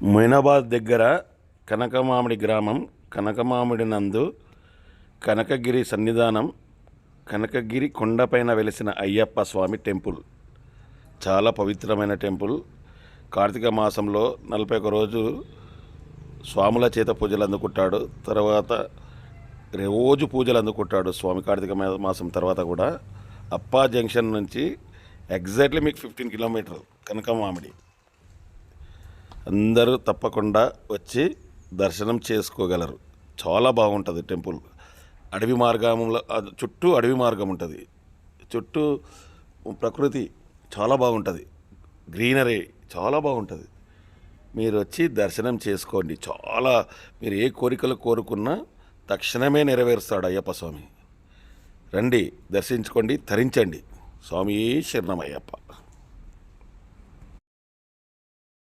మొయినాబాద్ దగ్గర కనకమామిడి గ్రామం కనకమామిడి నందు కనకగిరి సన్నిధానం కనకగిరి కొండపైన వెలిసిన అయ్యప్ప స్వామి టెంపుల్. చాలా పవిత్రమైన టెంపుల్. కార్తీక మాసంలో 41 రోజు స్వాముల చేత పూజలు అందుకుంటాడు. తర్వాత రోజు పూజలు అందుకుంటాడు స్వామి. కార్తీక మాసం తర్వాత కూడా అప్పా జంక్షన్ నుంచి ఎగ్జాక్ట్లీ మీకు 15 కిలోమీటర్లు కనకమామిడి. అందరూ తప్పకుండా వచ్చి దర్శనం చేసుకోగలరు. చాలా బాగుంటుంది టెంపుల్. అడవి మార్గంలో చుట్టూ అడవి మార్గం ఉంటుంది. చుట్టూ ప్రకృతి చాలా బాగుంటుంది. గ్రీనరీ చాలా బాగుంటుంది. మీరు వచ్చి దర్శనం చేసుకోండి. మీరు ఏ కోరికలు కోరుకున్నా తక్షణమే నెరవేరుస్తాడు అయ్యప్ప స్వామి. రండి, దర్శించుకోండి, తరించండి. స్వామి శరణమయ్యప్ప.